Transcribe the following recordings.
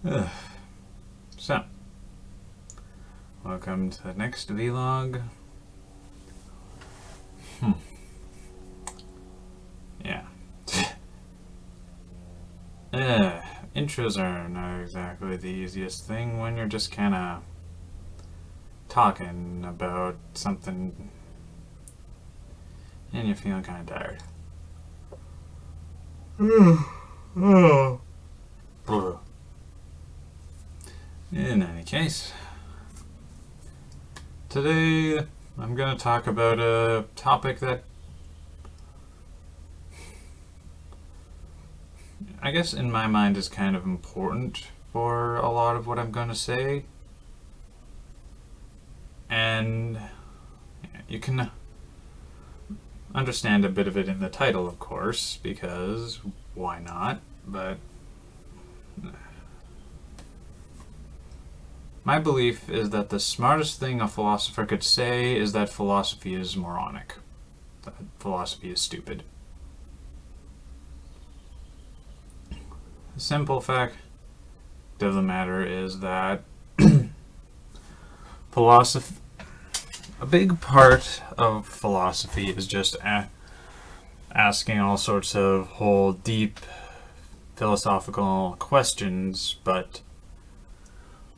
Ugh. So, welcome to the next vlog. Yeah. Intros are not exactly the easiest thing when you're just kind of talking about something and you're feeling kind of tired. In any case, today I'm going to talk about a topic that I guess in my mind is kind of important for a lot of what I'm going to say. And you can understand a bit of it in the title, of course, because why not? But my belief is that the smartest thing a philosopher could say is that philosophy is moronic. That philosophy is stupid. The simple fact of the matter is that philosophy, a big part of philosophy is just asking all sorts of whole deep philosophical questions, but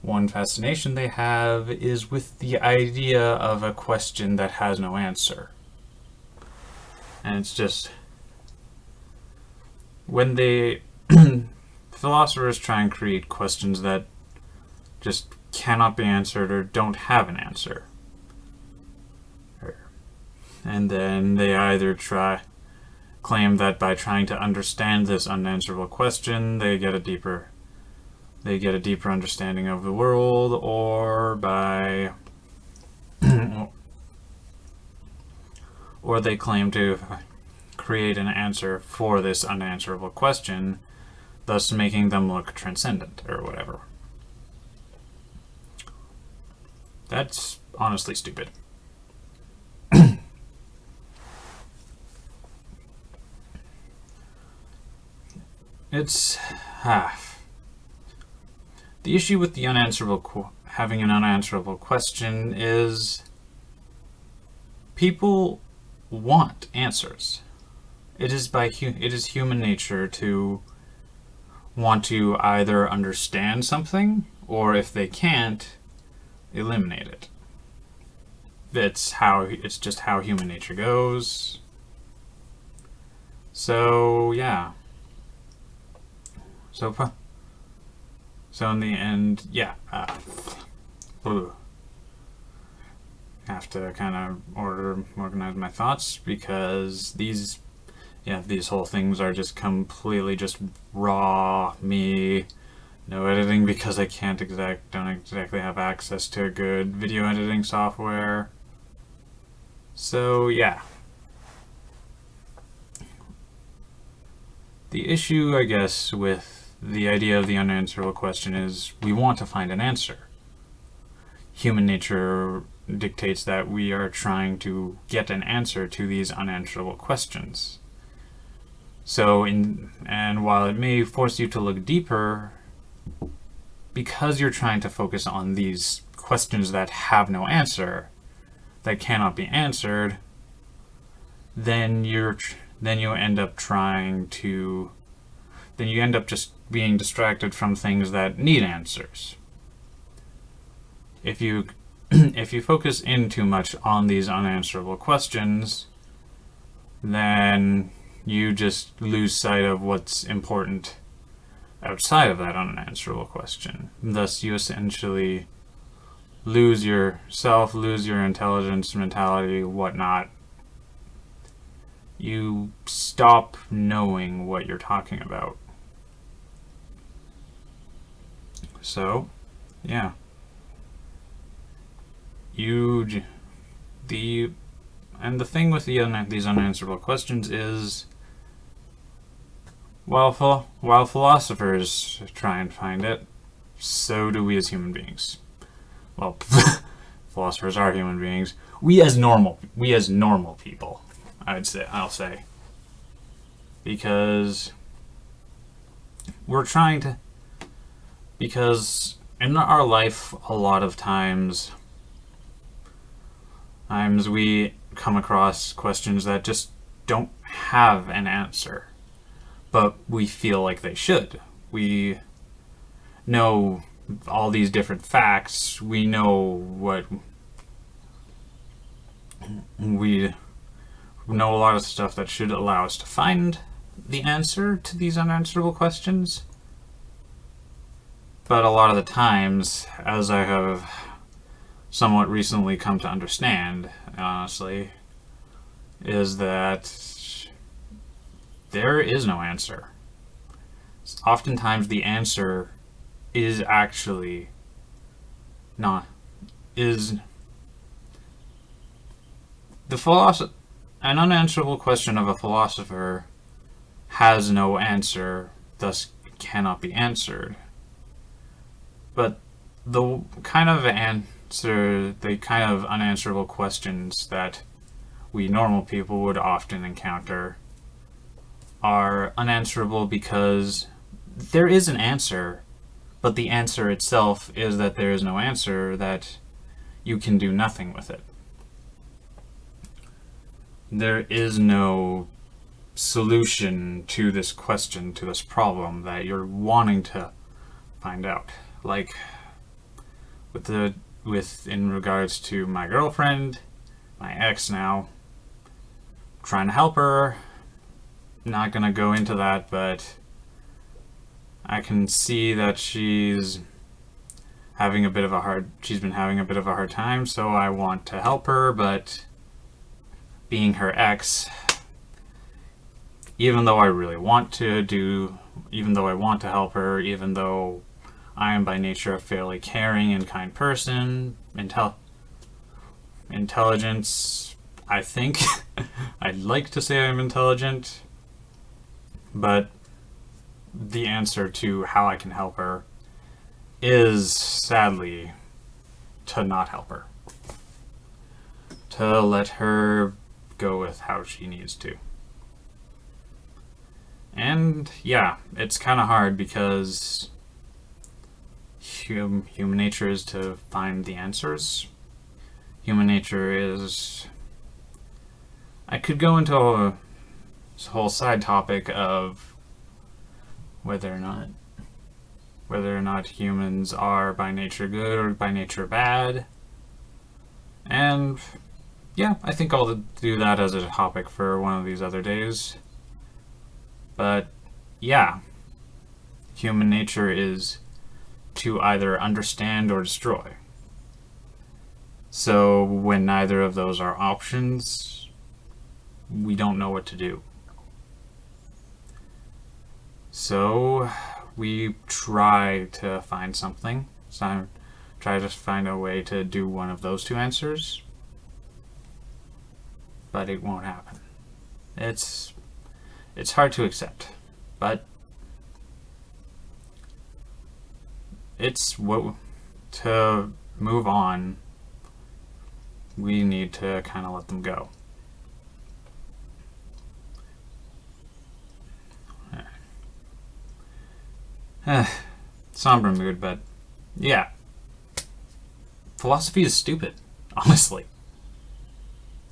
one fascination they have is with the idea of a question that has no answer. And it's just when they philosophers try and create questions that just cannot be answered or don't have an answer. And then they either claim that by trying to understand this unanswerable question, they get a deeper understanding of the world, or or they claim to create an answer for this unanswerable question, thus making them look transcendent or whatever. That's honestly stupid. It's the issue with the having an unanswerable question is people want answers. It is human nature to want to either understand something, or if they can't, eliminate it. It's just how human nature goes. So yeah. So in the end, yeah. Have to kind of organize my thoughts, because these whole things are just completely just raw me, no editing, because I don't exactly have access to a good video editing software. So yeah. The issue, I guess, with the idea of the unanswerable question is we want to find an answer. Human nature dictates that we are trying to get an answer to these unanswerable questions. So, and while it may force you to look deeper, because you're trying to focus on these questions that have no answer, that cannot be answered, then you end up just being distracted from things that need answers. If you focus in too much on these unanswerable questions, then you just lose sight of what's important outside of that unanswerable question. Thus, you essentially lose yourself, lose your intelligence, mentality, whatnot. You stop knowing what you're talking about. So, yeah. The thing with these unanswerable questions is, while philosophers try and find it, so do we as human beings. Well, philosophers are human beings. We as normal people, I'll say, because we're trying to Because in our life, a lot of times we come across questions that just don't have an answer, but we feel like they should. We know all these different facts. We know we know a lot of stuff that should allow us to find the answer to these unanswerable questions. But a lot of the times, as I have somewhat recently come to understand, honestly, is that there is no answer. Oftentimes the answer is actually not, is an unanswerable question of a philosopher has no answer, thus cannot be answered. But the kind of unanswerable questions that we normal people would often encounter are unanswerable because there is an answer, but the answer itself is that there is no answer, that you can do nothing with it. There is no solution to this question, to this problem that you're wanting to find out. Like in regards to my girlfriend, my ex now, trying to help her. Not gonna go into that, but I can see that she's been having a bit of a hard time, so I want to help her, but being her ex, even though I want to help her, even though I am by nature a fairly caring and kind person, intelligence, I think, I'd like to say I'm intelligent, but the answer to how I can help her is sadly to not help her. To let her go with how she needs to. And yeah, it's kind of hard because human nature is to find the answers. Human nature is... I could go into a whole side topic of whether or not humans are by nature good or by nature bad. And yeah, I think I'll do that as a topic for one of these other days. But yeah, human nature is to either understand or destroy. So when neither of those are options, we don't know what to do. So we try to find something. Try to find a way to do one of those two answers. But it won't happen. It's hard to accept. But to move on, we need to kind of let them go. Somber mood, but yeah. Philosophy is stupid, honestly.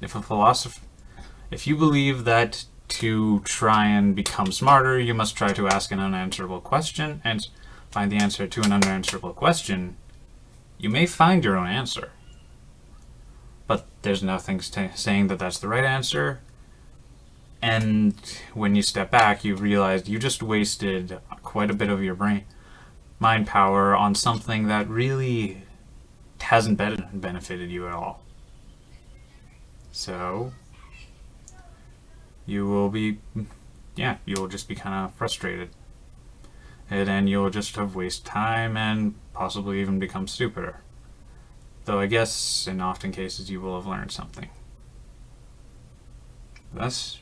If you believe that to try and become smarter, you must try to ask an unanswerable question and find the answer to an unanswerable question, you may find your own answer. But there's nothing saying that that's the right answer. And when you step back, you realize you just wasted quite a bit of your mind power on something that really hasn't benefited you at all. So you will just be kind of frustrated. And then you'll just have wasted time and possibly even become stupider. Though I guess in often cases you will have learned something. Thus,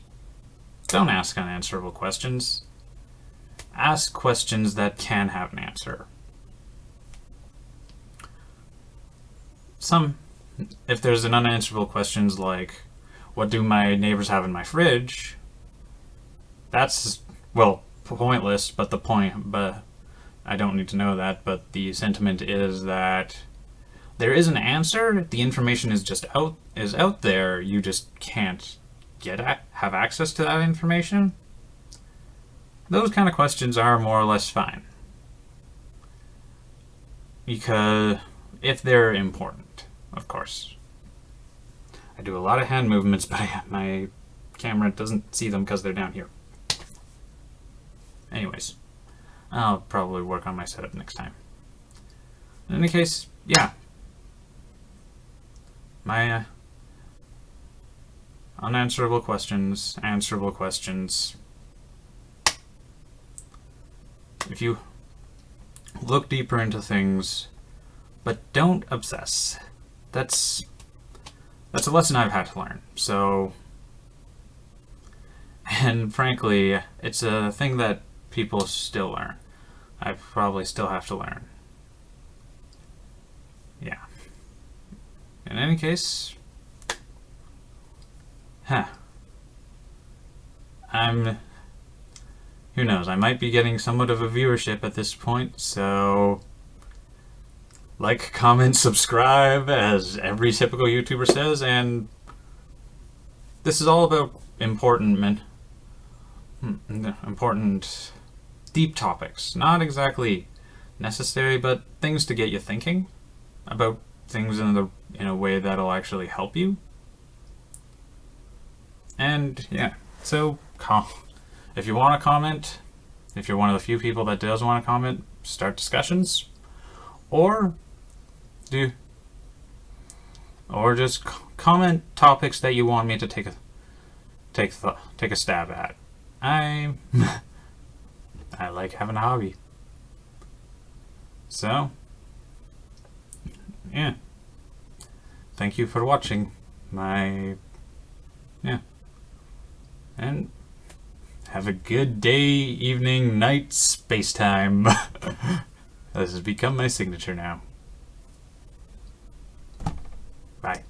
don't ask unanswerable questions. Ask questions that can have an answer. If there's an unanswerable questions like, what do my neighbors have in my fridge? That's, well, pointless, but I don't need to know that, but the sentiment is that there is an answer. The information is just out there. You just can't have access to that information. Those kind of questions are more or less fine, because if they're important, of course. I do a lot of hand movements, but my camera doesn't see them because they're down here. Anyways, I'll probably work on my setup next time. In any case, yeah. My unanswerable questions, answerable questions. If you look deeper into things, but don't obsess. That's a lesson I've had to learn. So, and frankly, it's a thing that people still learn. I probably still have to learn. Yeah. In any case, who knows, I might be getting somewhat of a viewership at this point, so like, comment, subscribe, as every typical YouTuber says, and this is all about important deep topics. Not exactly necessary, but things to get you thinking about things in a way that'll actually help you. And yeah, so if you want to comment, if you're one of the few people that does want to comment, start discussions, or just comment topics that you want me to take a stab at. I like having a hobby. So, yeah. Thank you for watching and have a good day, evening, night, space-time. This has become my signature now. Bye.